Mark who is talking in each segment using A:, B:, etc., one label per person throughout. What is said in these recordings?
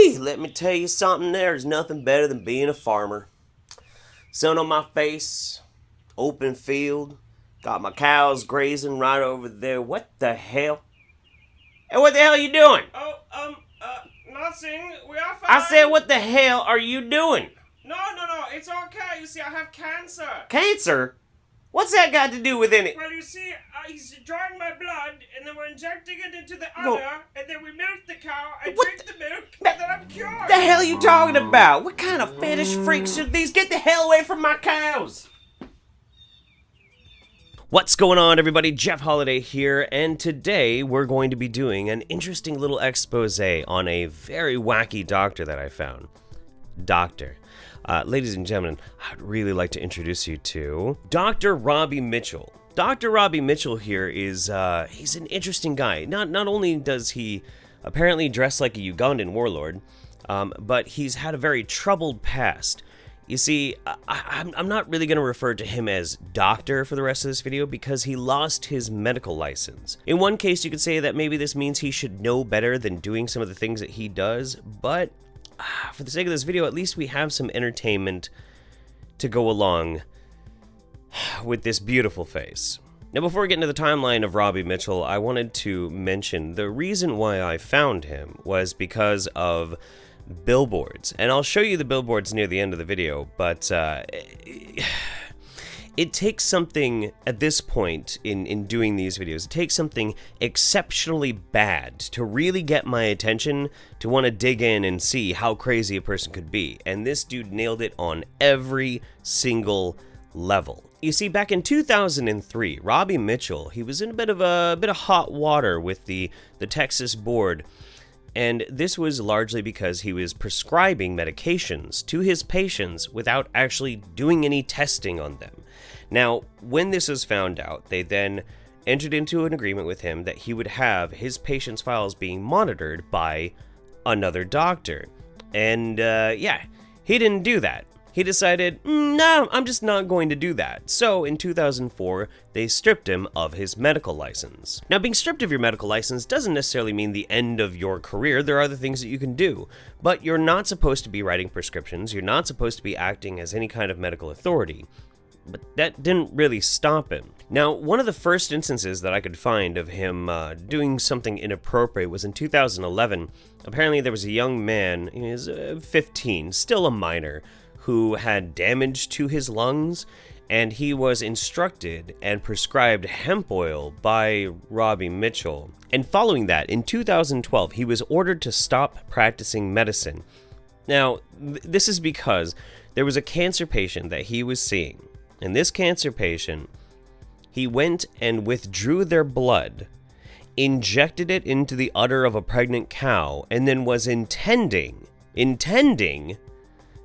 A: Woo-wee! Let me tell you something, there's nothing better than being a farmer. Sun on my face, open field, got my cows grazing right over there. What the hell? Hey, what the hell are you doing?
B: Nothing. We are fine.
A: I said, what the hell are you doing?
B: No, it's okay. You see, I have cancer.
A: Cancer? What's that got to do with any...
B: Well, you see, he's drawing my blood, and then we're injecting it into the udder, and then we milk the cow, I drink the milk, and then I'm cured.
A: The hell are you talking about? What kind of fetish freaks are these? Get the hell away from my cows! What's going on, everybody? Jeff Holiday here, and today we're going to be doing an interesting little expose on a very wacky doctor that I found. Ladies and gentlemen, I'd really like to introduce you to Dr. Roby Mitchell. Dr. Roby Mitchell here is, he's an interesting guy. Not only does he apparently dress like a Ugandan warlord, but he's had a very troubled past. You see, I'm not really going to refer to him as doctor for the rest of this video because he lost his medical license. In one case, you could say that maybe this means he should know better than doing some of the things that he does, but for the sake of this video, at least we have some entertainment to go along with this beautiful face. Now, before we get into the timeline of Roby Mitchell, I wanted to mention the reason why I found him was because of billboards. And I'll show you the billboards near the end of the video, but it takes something at this point in doing these videos, it takes something exceptionally bad to really get my attention, to want to dig in and see how crazy a person could be. And this dude nailed it on every single level. You see, back in 2003, Roby Mitchell, he was in a bit of hot water with the Texas board. And this was largely because he was prescribing medications to his patients without actually doing any testing on them. Now, when this was found out, they then entered into an agreement with him that he would have his patients' files being monitored by another doctor. And yeah, he didn't do that. He decided, no, I'm just not going to do that. So in 2004, they stripped him of his medical license. Now, being stripped of your medical license doesn't necessarily mean the end of your career. There are other things that you can do, but you're not supposed to be writing prescriptions. You're not supposed to be acting as any kind of medical authority. But that didn't really stop him. Now, one of the first instances that I could find of him doing something inappropriate was in 2011. Apparently, there was a young man, he was 15, still a minor, who had damage to his lungs, and he was instructed and prescribed hemp oil by Roby Mitchell. And following that, in 2012, he was ordered to stop practicing medicine. Now, this is because there was a cancer patient that he was seeing, and this cancer patient, he went and withdrew their blood, injected it into the udder of a pregnant cow, and then was intending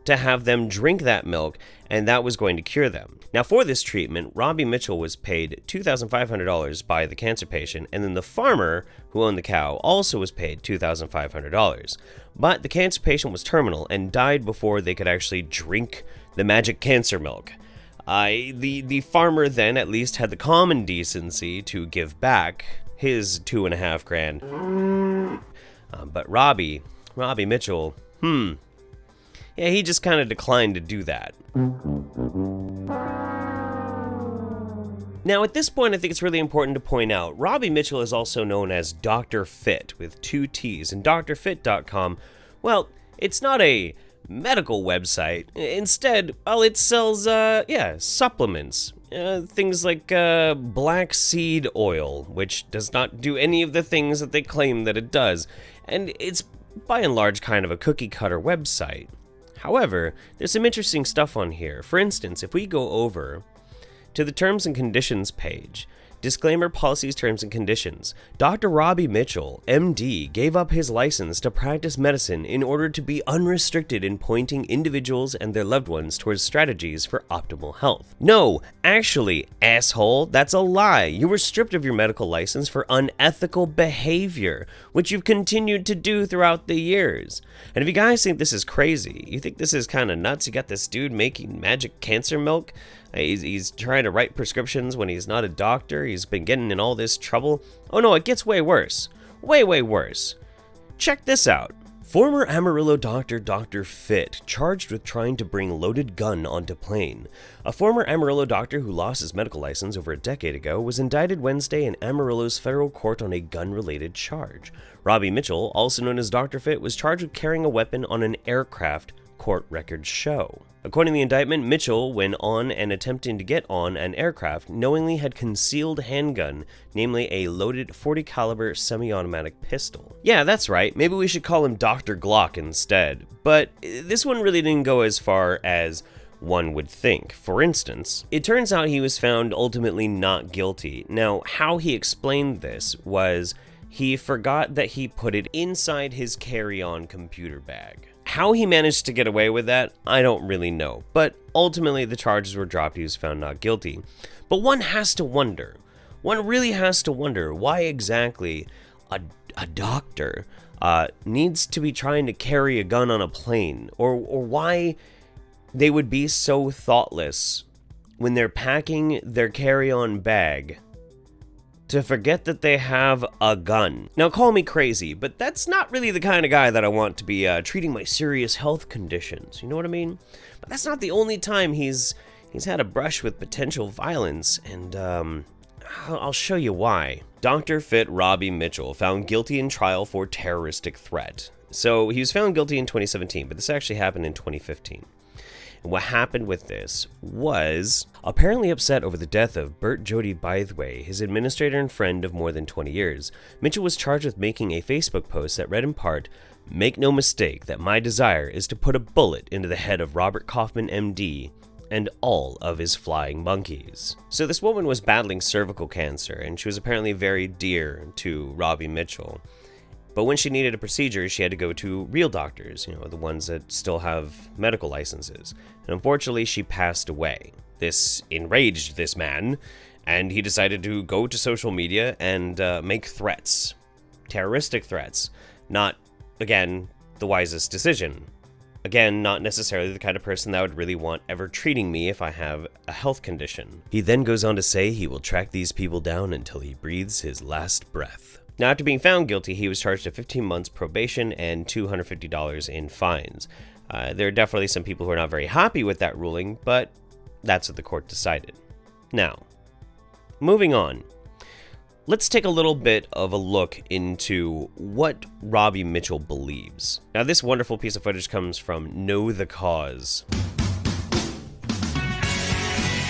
A: to have them drink that milk, and that was going to cure them. Now, for this treatment, Roby Mitchell was paid $2,500 by the cancer patient, and then the farmer who owned the cow also was paid $2,500. But the cancer patient was terminal and died before they could actually drink the magic cancer milk. The farmer then at least had the common decency to give back his $2,500. But Roby Mitchell, yeah, he just kind of declined to do that. Now, at this point, I think it's really important to point out, Roby Mitchell is also known as dr.fitt with 2 T's, and drfitt.com, well, it's not a medical website. Instead, well, it sells, supplements. Things like black seed oil, which does not do any of the things that they claim that it does. And it's, by and large, kind of a cookie-cutter website. However, there's some interesting stuff on here. For instance, if we go over to the Terms and Conditions page, disclaimer, policies, terms, and conditions. Dr. Roby Mitchell, MD, gave up his license to practice medicine in order to be unrestricted in pointing individuals and their loved ones towards strategies for optimal health. No, actually, asshole, that's a lie. You were stripped of your medical license for unethical behavior, which you've continued to do throughout the years. And if you guys think this is crazy, you think this is kind of nuts, you got this dude making magic cancer milk, he's trying to write prescriptions when he's not a doctor, he's been getting in all this trouble. Oh no, it gets way worse. Way worse. Check this out. Former Amarillo doctor Dr. Fitt, charged with trying to bring loaded gun onto plane. A former Amarillo doctor who lost his medical license over a decade ago was indicted Wednesday in Amarillo's federal court on a gun-related charge. Roby Mitchell, also known as Dr. Fitt, was charged with carrying a weapon on an aircraft, court records show. According to the indictment, Mitchell, when on and attempting to get on an aircraft, knowingly had concealed handgun, namely a loaded .40 caliber semi-automatic pistol. Yeah, that's right. Maybe we should call him Dr. Glock instead. But this one really didn't go as far as one would think. For instance, it turns out he was found ultimately not guilty. Now, how he explained this was he forgot that he put it inside his carry-on computer bag. How he managed to get away with that, I don't really know, but ultimately the charges were dropped. He was found not guilty. But one really has to wonder why exactly a doctor needs to be trying to carry a gun on a plane, or why they would be so thoughtless when they're packing their carry-on bag to forget that they have a gun. Now, call me crazy, but that's not really the kind of guy that I want to be treating my serious health conditions. You know what I mean? But that's not the only time he's had a brush with potential violence, and I'll show you why. Dr. Fitt Roby Mitchell found guilty in trial for terroristic threat. So he was found guilty in 2017, but this actually happened in 2015. And what happened with this was, apparently upset over the death of Bert Jody Bytheway, his administrator and friend of more than 20 years, Mitchell was charged with making a Facebook post that read in part, "Make no mistake that my desire is to put a bullet into the head of Robert Kaufman, MD, and all of his flying monkeys." So this woman was battling cervical cancer, and she was apparently very dear to Roby Mitchell. But when she needed a procedure, she had to go to real doctors, the ones that still have medical licenses. And unfortunately, she passed away. This enraged this man, and he decided to go to social media and make threats. Terroristic threats. Not, again, the wisest decision. Again, not necessarily the kind of person that would really want ever treating me if I have a health condition. He then goes on to say he will track these people down until he breathes his last breath. Now, after being found guilty, he was charged to 15 months probation and $250 in fines. There are definitely some people who are not very happy with that ruling, but that's what the court decided. Now, moving on. Let's take a little bit of a look into what Roby Mitchell believes. Now, this wonderful piece of footage comes from Know the Cause.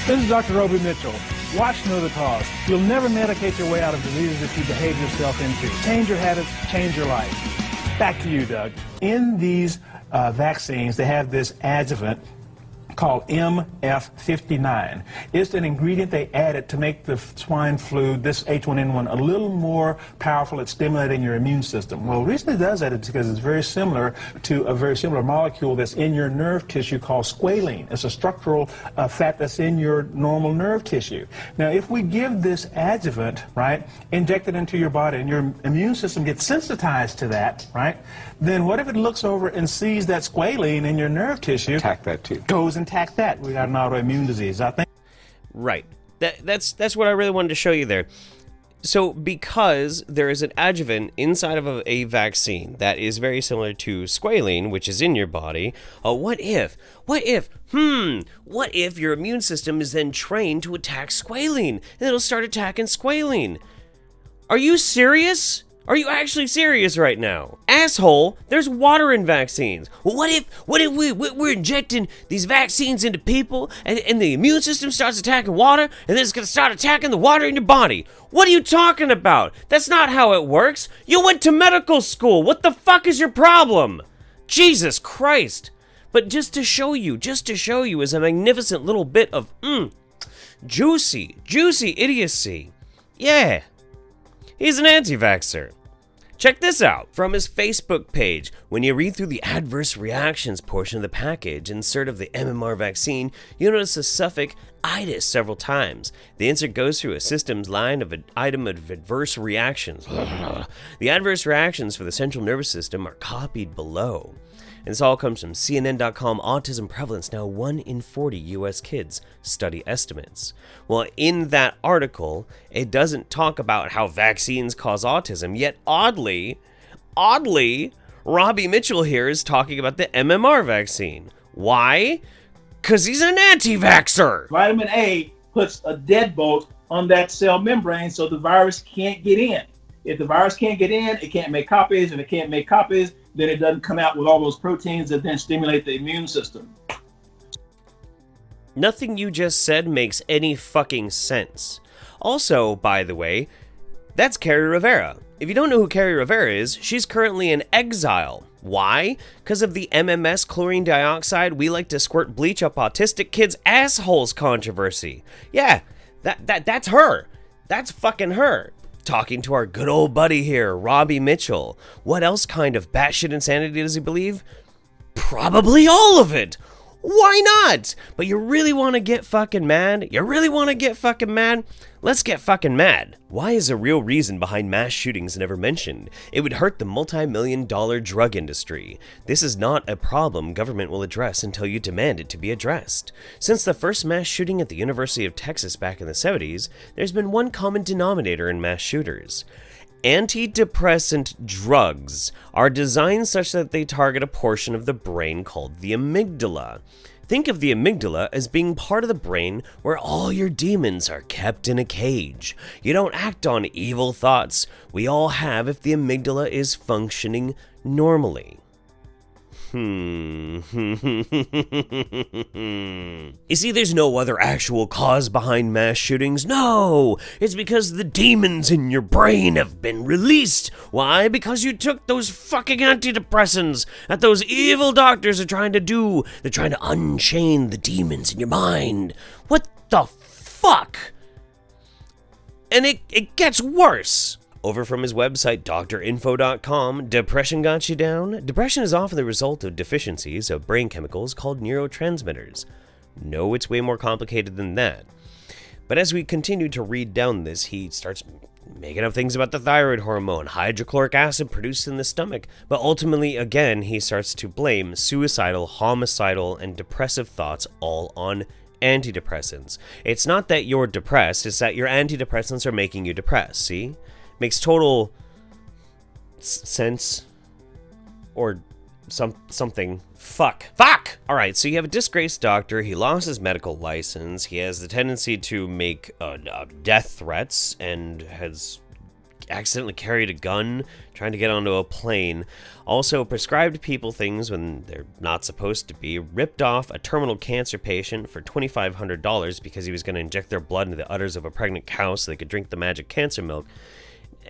C: This is Dr. Roby Mitchell. Watch Know the Cause. You'll never medicate your way out of diseases that you behave yourself into. Change your habits, change your life. Back to you, Doug. In these vaccines, they have this adjuvant called MF59. It's an ingredient they added to make the swine flu, this H1N1, a little more powerful at stimulating your immune system. Well, the reason it does that is because it's very similar to a very similar molecule that's in your nerve tissue called squalene. It's a structural fat that's in your normal nerve tissue. Now, if we give this adjuvant, right, inject it into your body and your immune system gets sensitized to that, right, then what if it looks over and sees that squalene in your nerve tissue?
D: Attack that too.
C: Goes and attack that. We got an autoimmune disease, I think.
A: Right. That's what I really wanted to show you there. So because there is an adjuvant inside of a vaccine that is very similar to squalene, which is in your body, what if your immune system is then trained to attack squalene, and it'll start attacking squalene? Are you serious? Are you actually serious right now? Asshole, there's water in vaccines. What if we're injecting these vaccines into people and the immune system starts attacking water and then it's gonna start attacking the water in your body? What are you talking about? That's not how it works. You went to medical school. What the fuck is your problem? Jesus Christ. But just to show you is a magnificent little bit of juicy idiocy. Yeah. He's an anti-vaxxer. Check this out. From his Facebook page, when you read through the adverse reactions portion of the package insert of the MMR vaccine, you'll notice the suffix itis several times. The insert goes through a systems line of an item of adverse reactions. The adverse reactions for the central nervous system are copied below. And this all comes from CNN.com. Autism prevalence now 1 in 40 US kids, study estimates. Well, in that article, it doesn't talk about how vaccines cause autism, yet oddly, Roby Mitchell here is talking about the MMR vaccine. Why? Because he's an anti-vaxxer.
D: Vitamin A puts a deadbolt on that cell membrane so the virus can't get in. If the virus can't get in, it can't make copies, and it can't make copies, then it doesn't come out with all those proteins that then stimulate the immune system.
A: Nothing you just said makes any fucking sense. Also, by the way, that's Carrie Rivera. If you don't know who Carrie Rivera is, she's currently in exile. Why? Because of the MMS chlorine dioxide we like to squirt bleach up autistic kids' assholes controversy. Yeah, that's her. That's fucking her. Talking to our good old buddy here, Roby Mitchell. What else kind of batshit insanity does he believe? Probably all of it. Why not? But you really want to get fucking mad? You really want to get fucking mad? Let's get fucking mad. Why is a real reason behind mass shootings never mentioned? It would hurt the multi-million-dollar drug industry. This is not a problem government will address until you demand it to be addressed. Since the first mass shooting at the University of Texas back in the 70s, there's been one common denominator in mass shooters. Antidepressant drugs are designed such that they target a portion of the brain called the amygdala. Think of the amygdala as being part of the brain where all your demons are kept in a cage. You don't act on evil thoughts we all have if the amygdala is functioning normally. You see, there's no other actual cause behind mass shootings. No, it's because the demons in your brain have been released. Why? Because you took those fucking antidepressants that those evil doctors are trying to do. They're trying to unchain the demons in your mind. What the fuck? And it gets worse. Over from his website, drinfo.com, depression got you down? Depression is often the result of deficiencies of brain chemicals called neurotransmitters. No, it's way more complicated than that. But as we continue to read down this, he starts making up things about the thyroid hormone, hydrochloric acid produced in the stomach, but ultimately, again, he starts to blame suicidal, homicidal, and depressive thoughts all on antidepressants. It's not that you're depressed, it's that your antidepressants are making you depressed, see? Makes total sense, or something. Fuck! Alright, so you have a disgraced doctor, he lost his medical license, he has the tendency to make death threats, and has accidentally carried a gun trying to get onto a plane, also prescribed people things when they're not supposed to be, ripped off a terminal cancer patient for $2,500 because he was going to inject their blood into the udders of a pregnant cow so they could drink the magic cancer milk.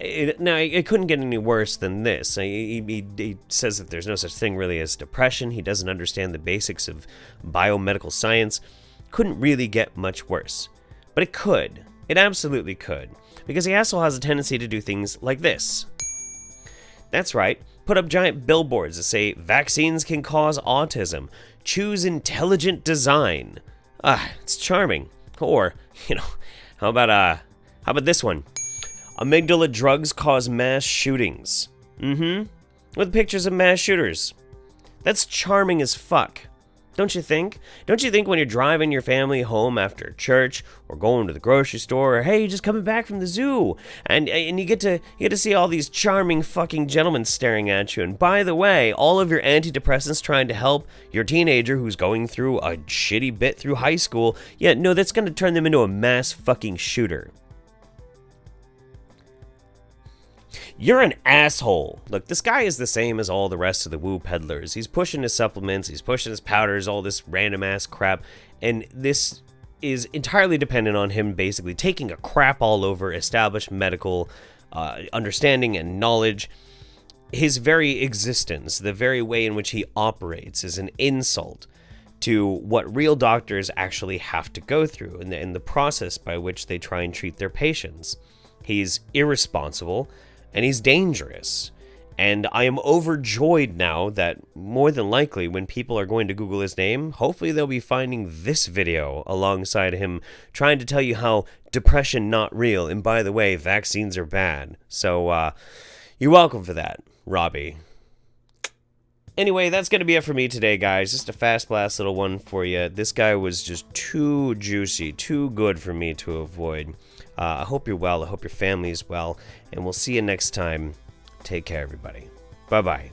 A: It couldn't get any worse than this. He says that there's no such thing really as depression. He doesn't understand the basics of biomedical science. Couldn't really get much worse. But it could. It absolutely could. Because the asshole has a tendency to do things like this. That's right. Put up giant billboards that say, vaccines can cause autism. Choose intelligent design. It's charming. Or, how about this one? Amygdala drugs cause mass shootings. With pictures of mass shooters. That's charming as fuck. Don't you think? Don't you think when you're driving your family home after church, or going to the grocery store, or hey, you're just coming back from the zoo, and you get to see all these charming fucking gentlemen staring at you, and by the way, all of your antidepressants trying to help your teenager who's going through a shitty bit through high school, yeah, no, that's gonna turn them into a mass fucking shooter. You're an asshole. Look, this guy is the same as all the rest of the woo peddlers. He's pushing his supplements, he's pushing his powders, all this random ass crap, and this is entirely dependent on him basically taking a crap all over established medical understanding and knowledge. His very existence, the very way in which he operates, is an insult to what real doctors actually have to go through and the process by which they try and treat their patients. He's irresponsible, and he's dangerous. And I am overjoyed now that more than likely when people are going to Google his name, hopefully they'll be finding this video alongside him trying to tell you how depression not real, and by the way, vaccines are bad. So, you're welcome for that, Roby. Anyway, that's going to be it for me today, guys. Just a fast blast little one for you. This guy was just too juicy, too good for me to avoid. I hope you're well. I hope your family is well. And we'll see you next time. Take care, everybody. Bye-bye.